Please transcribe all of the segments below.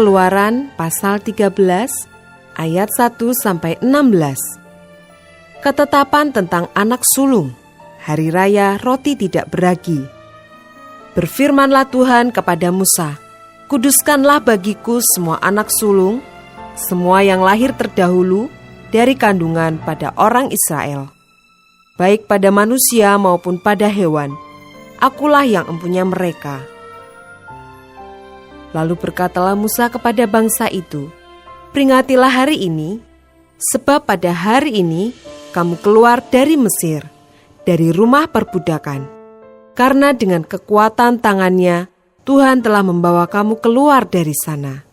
Keluaran pasal 13 ayat 1-16. Ketetapan tentang anak sulung, hari raya roti tidak beragi. Berfirmanlah Tuhan kepada Musa, kuduskanlah bagiku semua anak sulung, semua yang lahir terdahulu dari kandungan pada orang Israel, baik pada manusia maupun pada hewan. Akulah yang empunya mereka. Lalu berkatalah Musa kepada bangsa itu, peringatilah hari ini, sebab pada hari ini kamu keluar dari Mesir, dari rumah perbudakan. Karena dengan kekuatan tangannya, Tuhan telah membawa kamu keluar dari sana.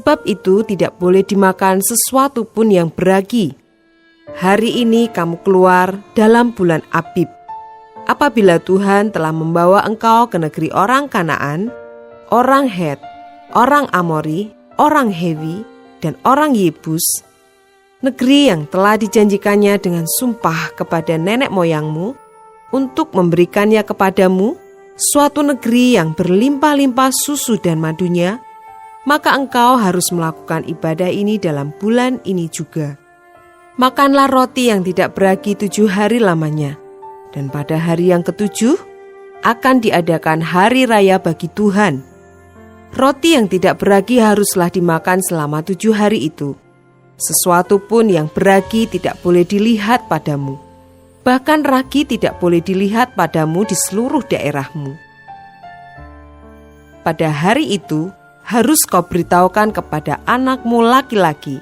Sebab itu tidak boleh dimakan sesuatu pun yang beragi. Hari ini kamu keluar dalam bulan Abib. Apabila Tuhan telah membawa engkau ke negeri orang Kanaan, orang Het, orang Amori, orang Hewi, dan orang Yebus, negeri yang telah dijanjikannya dengan sumpah kepada nenek moyangmu untuk memberikannya kepadamu, suatu negeri yang berlimpah-limpah susu dan madunya, maka engkau harus melakukan ibadah ini dalam bulan ini juga. Makanlah roti yang tidak beragi 7 hari lamanya, dan pada hari yang ke-7 akan diadakan hari raya bagi Tuhan. Roti yang tidak beragi haruslah dimakan selama 7 hari itu. Sesuatu pun yang beragi tidak boleh dilihat padamu. Bahkan ragi tidak boleh dilihat padamu di seluruh daerahmu. Pada hari itu harus kau beritahukan kepada anakmu laki-laki,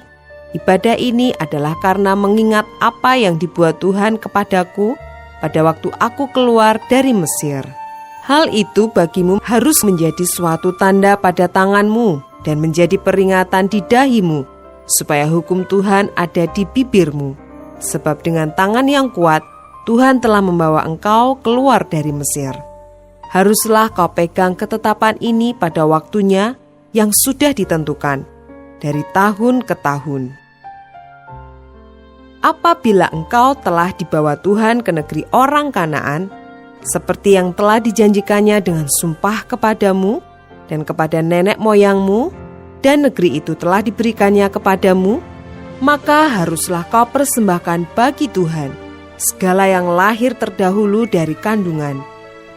ibadah ini adalah karena mengingat apa yang dibuat Tuhan kepadaku pada waktu aku keluar dari Mesir. Hal itu bagimu harus menjadi suatu tanda pada tanganmu dan menjadi peringatan di dahimu, supaya hukum Tuhan ada di bibirmu. Sebab dengan tangan yang kuat, Tuhan telah membawa engkau keluar dari Mesir. Haruslah kau pegang ketetapan ini pada waktunya yang sudah ditentukan, dari tahun ke tahun. Apabila engkau telah dibawa Tuhan ke negeri orang Kanaan, seperti yang telah dijanjikannya dengan sumpah kepadamu dan kepada nenek moyangmu, dan negeri itu telah diberikannya kepadamu, maka haruslah kau persembahkan bagi Tuhan segala yang lahir terdahulu dari kandungan.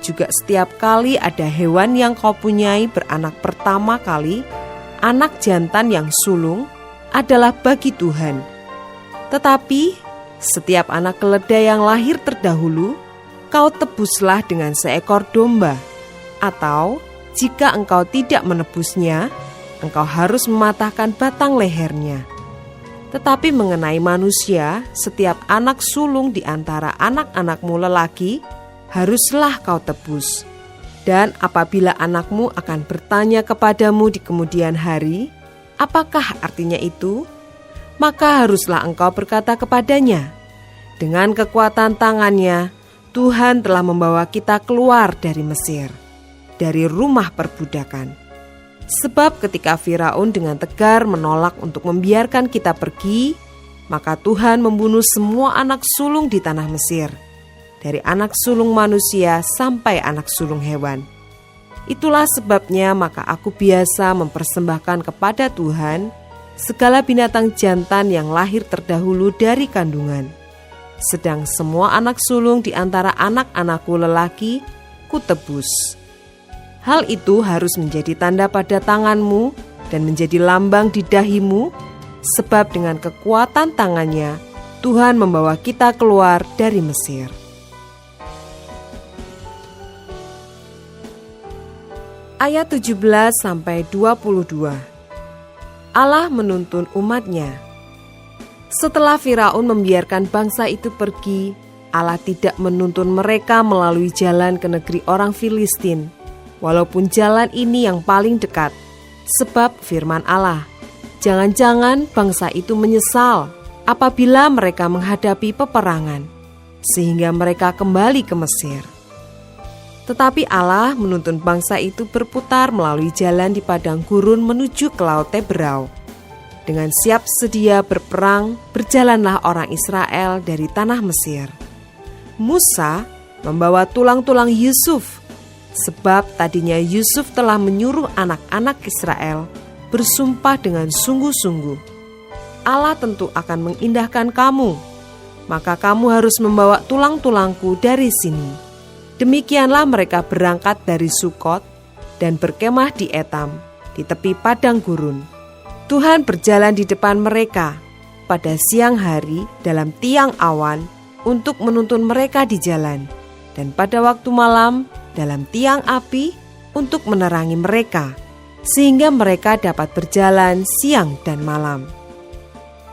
Juga setiap kali ada hewan yang kau punyai beranak pertama kali, anak jantan yang sulung adalah bagi Tuhan. Tetapi setiap anak keledai yang lahir terdahulu, kau tebuslah dengan seekor domba, atau jika engkau tidak menebusnya, engkau harus mematahkan batang lehernya. Tetapi mengenai manusia, setiap anak sulung di antara anak-anakmu lelaki, haruslah kau tebus. Dan apabila anakmu akan bertanya kepadamu di kemudian hari, apakah artinya itu? Maka haruslah engkau berkata kepadanya, dengan kekuatan tangannya, Tuhan telah membawa kita keluar dari Mesir, dari rumah perbudakan. Sebab ketika Firaun dengan tegar menolak untuk membiarkan kita pergi, maka Tuhan membunuh semua anak sulung di tanah Mesir, dari anak sulung manusia sampai anak sulung hewan. Itulah sebabnya maka aku biasa mempersembahkan kepada Tuhan segala binatang jantan yang lahir terdahulu dari kandungan. Sedang semua anak sulung di antara anak-anakku lelaki kutebus. Hal itu harus menjadi tanda pada tanganmu dan menjadi lambang di dahimu, sebab dengan kekuatan tangannya Tuhan membawa kita keluar dari Mesir. Ayat 17-22. Allah menuntun umatnya. Setelah Firaun membiarkan bangsa itu pergi, Allah tidak menuntun mereka melalui jalan ke negeri orang Filistin, walaupun jalan ini yang paling dekat. Sebab firman Allah, jangan-jangan bangsa itu menyesal apabila mereka menghadapi peperangan, sehingga mereka kembali ke Mesir. Tetapi Allah menuntun bangsa itu berputar melalui jalan di padang gurun menuju ke Laut Teberau. Dengan siap sedia berperang, berjalanlah orang Israel dari tanah Mesir. Musa membawa tulang-tulang Yusuf, sebab tadinya Yusuf telah menyuruh anak-anak Israel bersumpah dengan sungguh-sungguh, Allah tentu akan mengindahkan kamu, maka kamu harus membawa tulang-tulangku dari sini. Demikianlah mereka berangkat dari Sukot dan berkemah di Etam, di tepi padang gurun. Tuhan berjalan di depan mereka pada siang hari dalam tiang awan untuk menuntun mereka di jalan, dan pada waktu malam dalam tiang api untuk menerangi mereka, sehingga mereka dapat berjalan siang dan malam.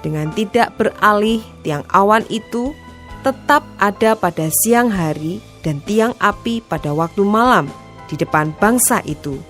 Dengan tidak beralih, tiang awan itu tetap ada pada siang hari dan tiang api pada waktu malam di depan bangsa itu,